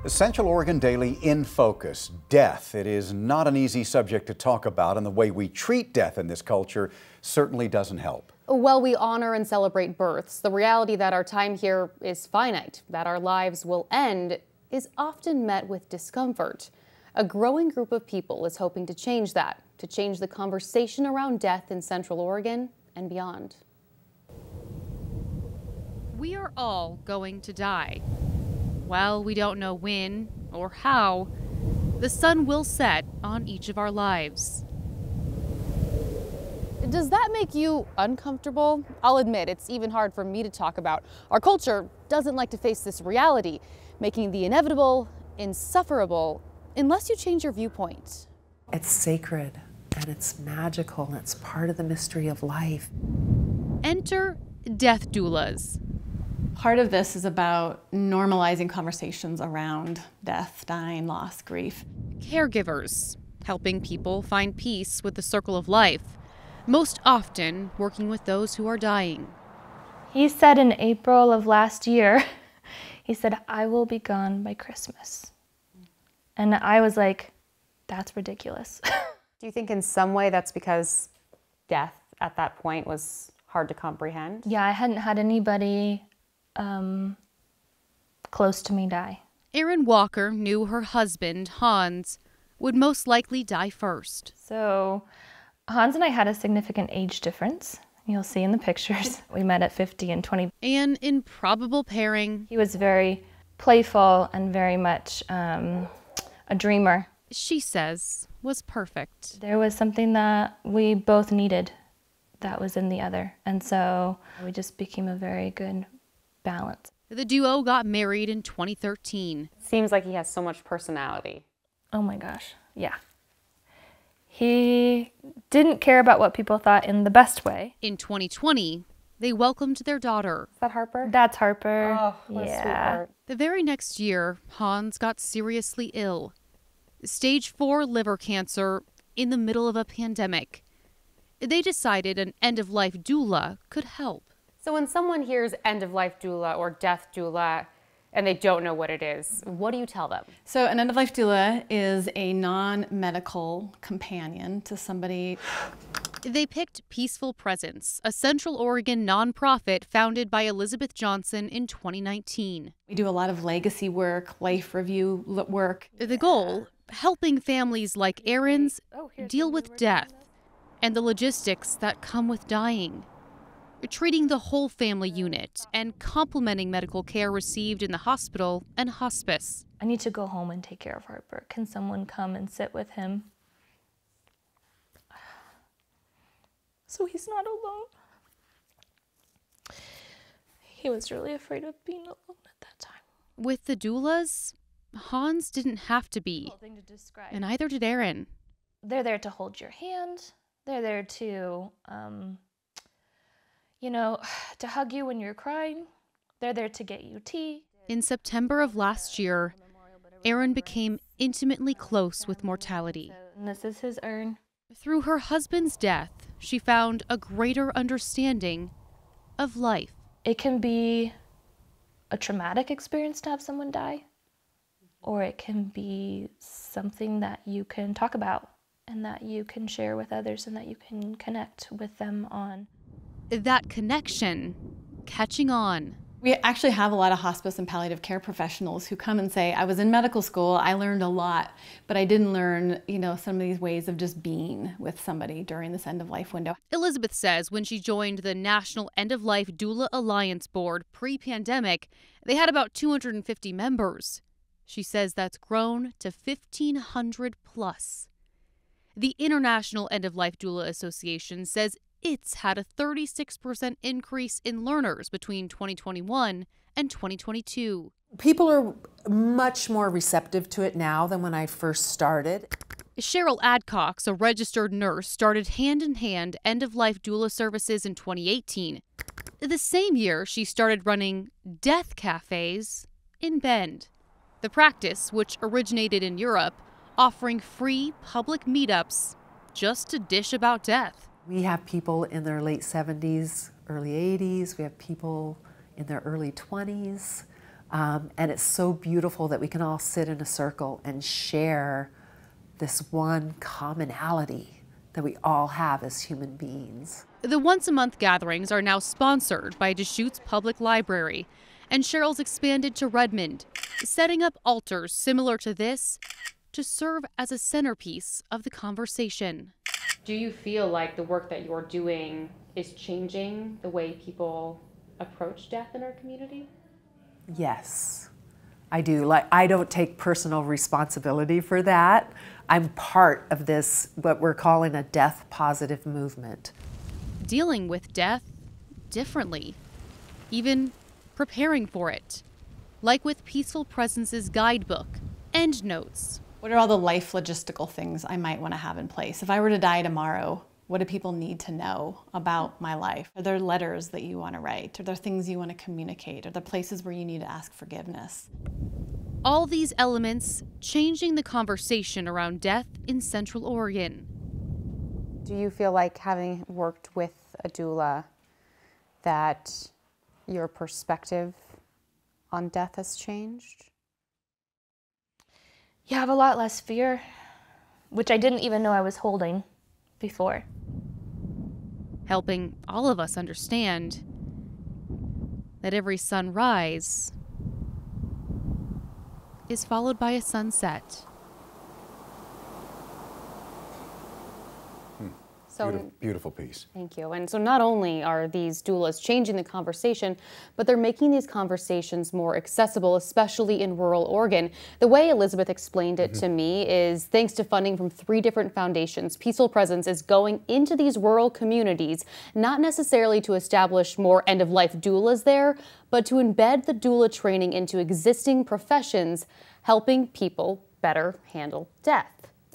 Central Oregon Daily in focus. Death. It is not an easy subject to talk about, and the way we treat death in this culture certainly doesn't help. While we honor and celebrate births, the reality that our time here is finite, that our lives will end, is often met with discomfort. A growing group of people is hoping to change that, to change the conversation around death in Central Oregon and beyond. We are all going to die. While we don't know when or how, the sun will set on each of our lives. Does that make you uncomfortable? I'll admit, it's even hard for me to talk about. Our culture doesn't like to face this reality, making the inevitable insufferable unless you change your viewpoint. It's sacred and it's magical and it's part of the mystery of life. Enter death doulas. Part of this is about normalizing conversations around death, dying, loss, grief. Caregivers, helping people find peace with the circle of life, most often working with those who are dying. He said in April of last year, he said, "I will be gone by Christmas." And I was like, that's ridiculous. Do you think in some way that's because death at that point was hard to comprehend? Yeah, I hadn't had anybody close to me die. Erin Walker knew her husband, Hans, would most likely die first. So Hans and I had a significant age difference. You'll see in the pictures. We met at 50 and 20. An improbable pairing. He was very playful and very much a dreamer. She says was perfect. There was something that we both needed that was in the other. And so we just became a very good balance. The duo got married in 2013. Seems like he has so much personality. Oh my gosh, yeah. He didn't care about what people thought in the best way. In 2020, they welcomed their daughter. Is that Harper? That's Harper. Oh, what a sweetheart. The very next year, Hans got seriously ill. Stage 4 liver cancer in the middle of a pandemic. They decided an end-of-life doula could help. So when someone hears end-of-life doula or death doula and they don't know what it is, what do you tell them? So an end-of-life doula is a non-medical companion to somebody. They picked Peaceful Presence, a Central Oregon nonprofit founded by Elizabeth Johnson in 2019. We do a lot of legacy work, life review work. The goal, helping families like Erin's deal with death and the logistics that come with dying. Treating the whole family unit and complementing medical care received in the hospital and hospice. I need to go home and take care of Harper. Can someone come and sit with him? So he's not alone. He was really afraid of being alone at that time. With the doulas, Hans didn't have to be, and neither did Erin. They're there to hold your hand. They're there to, to hug you when you're crying. They're there to get you tea. In September of last year, Erin became intimately close with mortality. And this is his urn. Through her husband's death, she found a greater understanding of life. It can be a traumatic experience to have someone die, or it can be something that you can talk about and that you can share with others and that you can connect with them on. That connection, catching on. We actually have a lot of hospice and palliative care professionals who come and say, I was in medical school, I learned a lot, but I didn't learn, some of these ways of just being with somebody during this end-of-life window. Elizabeth says when she joined the National End-of-Life Doula Alliance Board pre-pandemic, they had about 250 members. She says that's grown to 1,500 plus. The International End-of-Life Doula Association says it's had a 36% increase in learners between 2021 and 2022. People are much more receptive to it now than when I first started. Cheryl Adcox, a registered nurse, started hand-in-hand end-of-life doula services in 2018. The same year, she started running death cafes in Bend. The practice, which originated in Europe, offering free public meetups just to dish about death. We have people in their late 70s, early 80s. We have people in their early 20s. And it's so beautiful that we can all sit in a circle and share this one commonality that we all have as human beings. The once-a-month gatherings are now sponsored by Deschutes Public Library, and Cheryl's expanded to Redmond, setting up altars similar to this to serve as a centerpiece of the conversation. Do you feel like the work that you're doing is changing the way people approach death in our community? Yes, I do. Like, I don't take personal responsibility for that. I'm part of this, what we're calling a death positive movement. Dealing with death differently, even preparing for it, like with Peaceful Presence's guidebook, Endnotes. What are all the life logistical things I might want to have in place? If I were to die tomorrow, what do people need to know about my life? Are there letters that you want to write? Are there things you want to communicate? Are there places where you need to ask forgiveness? All these elements changing the conversation around death in Central Oregon. Do you feel like, having worked with a doula, that your perspective on death has changed? You have a lot less fear, which I didn't even know I was holding before. Helping all of us understand that every sunrise is followed by a sunset. So Beautiful piece. thank you. And so not only are these doulas changing the conversation, but they're making these conversations more accessible, especially in rural Oregon. The way Elizabeth explained it to me is, thanks to funding from 3 different foundations, Peaceful Presence is going into these rural communities, not necessarily to establish more end-of-life doulas there, but to embed the doula training into existing professions, helping people better handle death.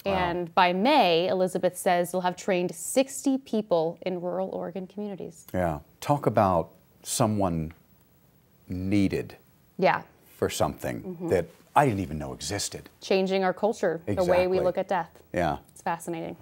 Wow. And by May, Elizabeth says they'll have trained 60 people in rural Oregon communities. Yeah. Talk about someone needed for something that I didn't even know existed. Changing our culture, the way we look at death. Yeah. It's fascinating.